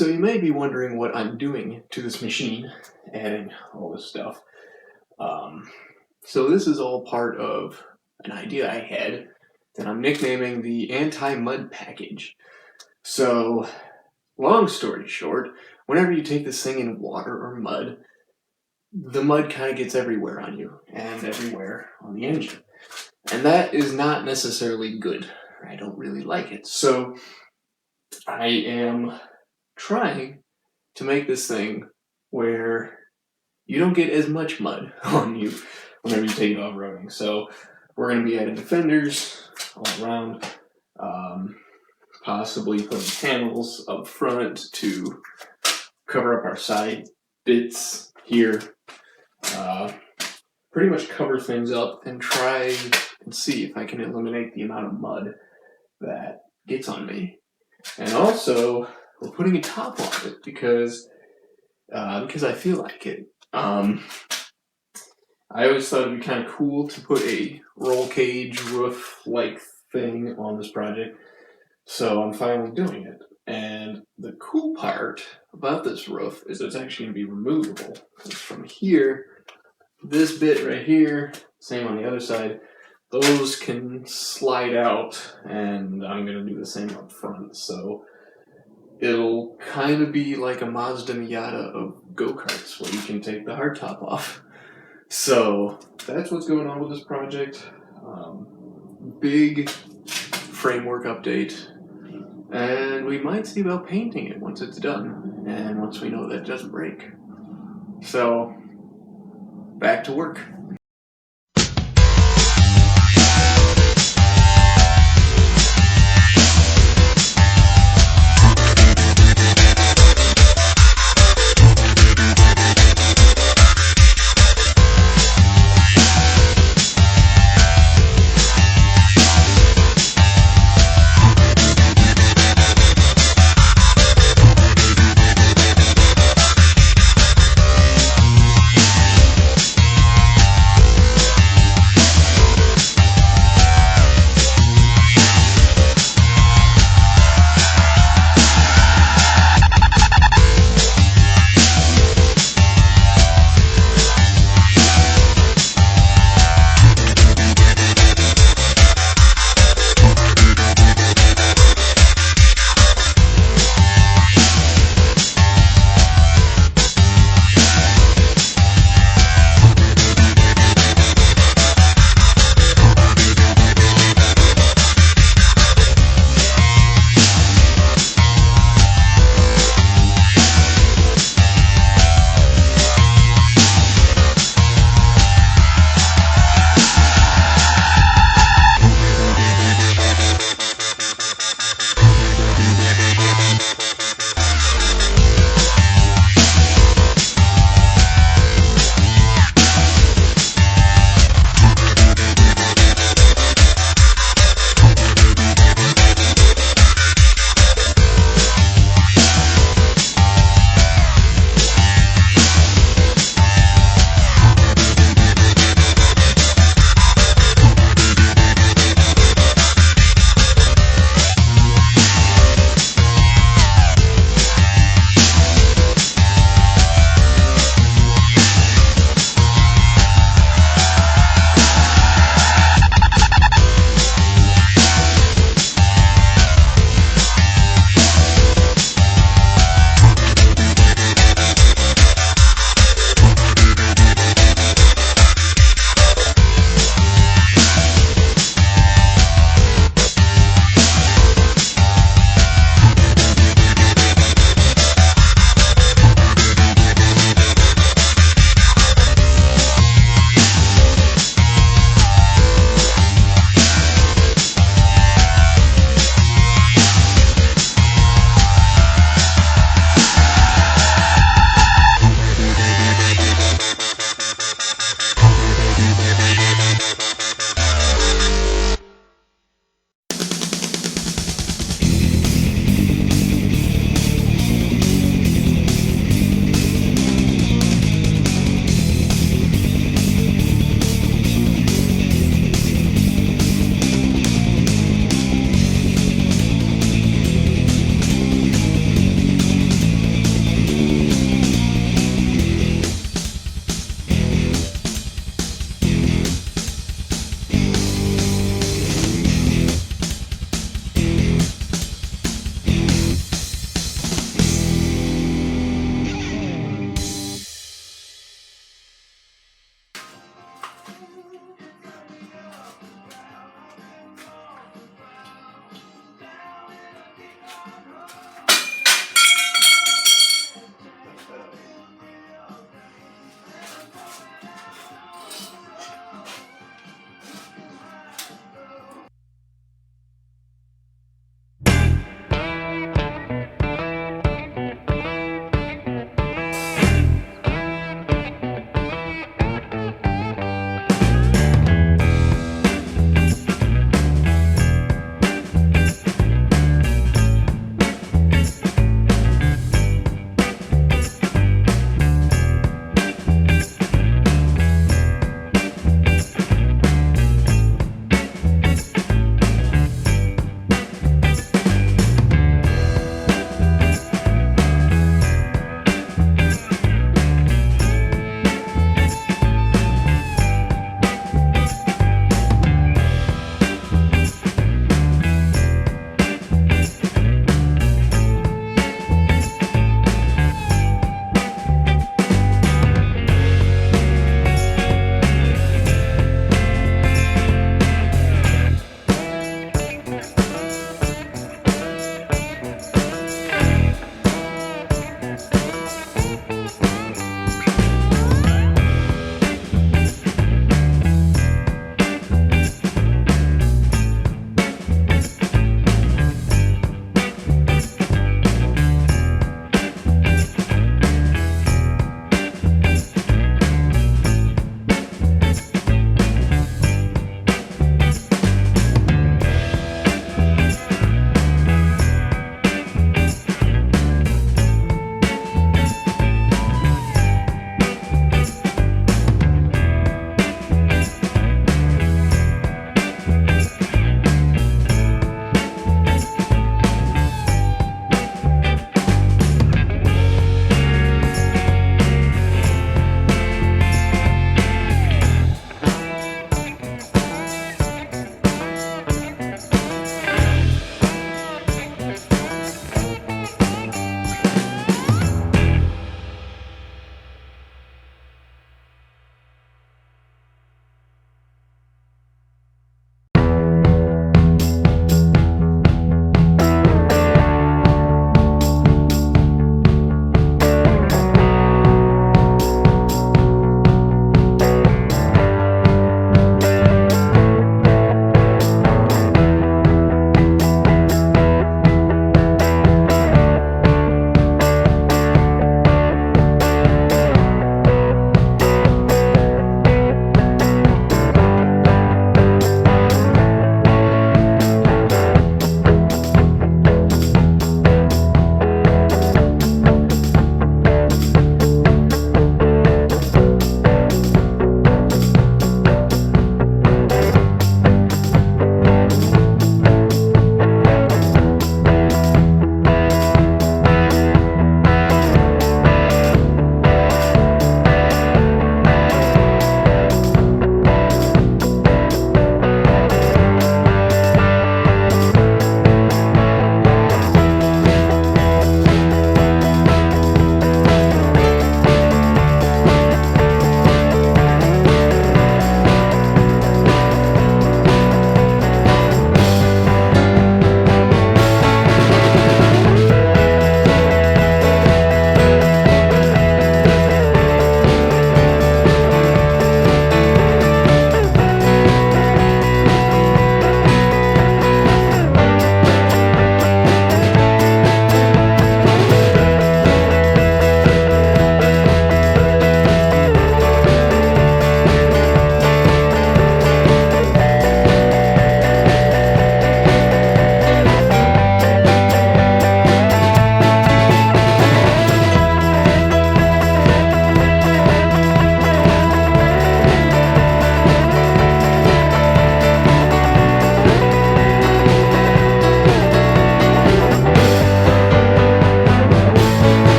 So you may be wondering what I'm doing to this machine, adding all this stuff. So this is all part of an idea I had that I'm nicknaming the anti-mud package. So, long story short, whenever you take this thing in water or mud, the mud kind of gets everywhere on you and everywhere on the engine. And that is not necessarily good. I don't really like it. So I am trying to make this thing where you don't get as much mud on you whenever you take it off-roading. So we're going to be adding fenders all around, possibly putting panels up front to cover up our side bits here. Pretty much cover things up and try and see if I can eliminate the amount of mud that gets on me. And also, we're putting a top on it because I feel like it. I always thought it'd be kind of cool to put a roll cage roof-like thing on this project, so I'm finally doing it. And the cool part about this roof is it's actually going to be removable. From here, this bit right here, same on the other side, those can slide out, and I'm going to do the same up front, so it'll kind of be like a Mazda Miata of go-karts where you can take the hardtop off. So that's what's going on with this project. Big framework update, and we might see about painting it once it's done, and once we know that it doesn't break. So back to work.